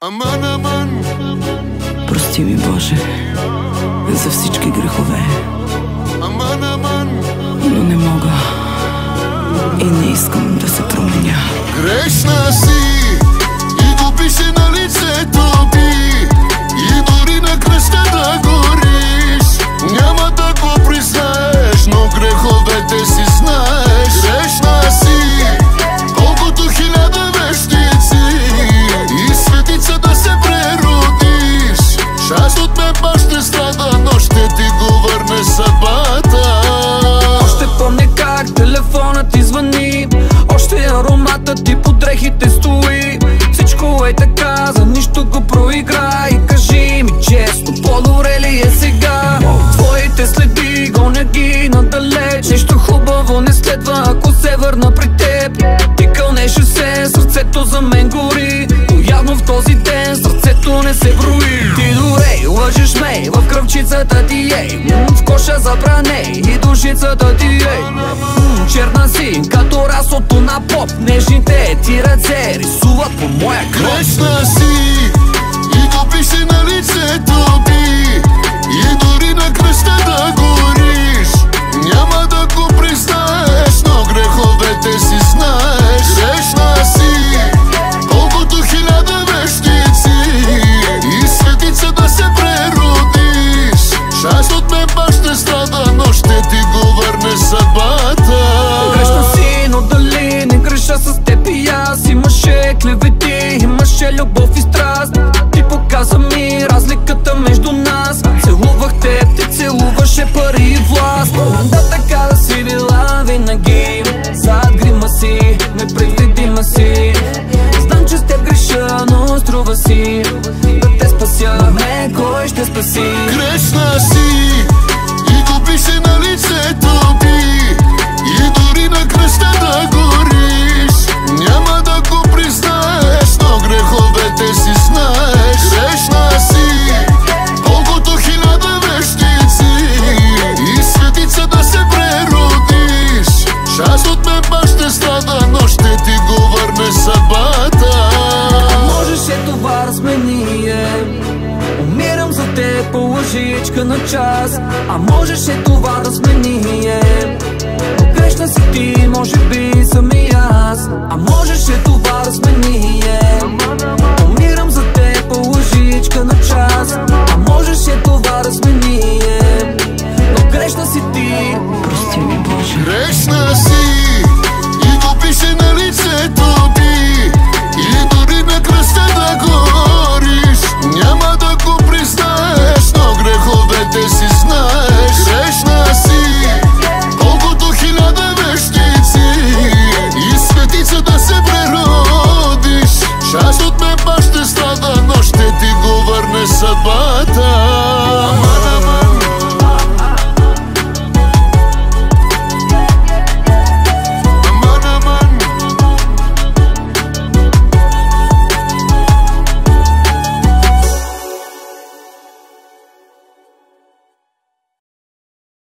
Аман, аман. Прости ми, Боже, за всички грехове. Аман, аман. Но не мога и не искам да се променя. Грешна си и го пише на лицето ти, и дори на кръста да гориш. Няма да го признаеш, но греховете си знаеш. Грешна си, колкото 1000 вещици, и светица да се преродиш. Част от мен пак ще страда, но ще ти го върне съдбата. Още помня как телефонът ти звъни, още ароматът ти по дрехите стои. Всичко е така, за нищо го проиграй. Кажи ми честно, по-добре ли е сега? Твоите следи, гоня ги надалеч. Нищо хубаво не следва, ако се върна при теб. Ти кълнеше се, сърцето за мен гори, но явно в този ден сърцето не се брои. Ти дорей, лъжеш ме, в кръвчицата ти ей, в коша забране и душицата ти ей. Черна си, като расото на поп, нежните ти ръце рисуват по моя кръв. Грешна си и го пише на лицето ти, и дори на кръста да гориш. Няма да го признаеш, но греховете си знаеш. Грешна си, колкото 1000 вещици, и светица да се преродиш. Част от мен пак ще страда, но ще ти го върне съдбата. Грешна си, но дали не греша с теб и аз? Имаше клевети, имаше любов и страст. Ти показа ми разликата между нас. Целувах теб, ти целуваше пари и власт. Да, така да си била винаги, зад грима си, непредвидима си. Знам, че с теб греша, но струва си да те спася, но не кой ще спаси. Грешна си и го пише на лицето ти, и дори на кръста да гориш. Няма да го признаеш, но греховете си знаеш. Грешна си, колкото 1000 вещици, и светица да се преродиш. Част от мен пак ще страда, но ще ти го върне съдбата. Можеше това да смени, умирам за теб по лъжичка на час. А можеше това да смени, но грешна си ти, може би съм и аз. А можеше това да смени,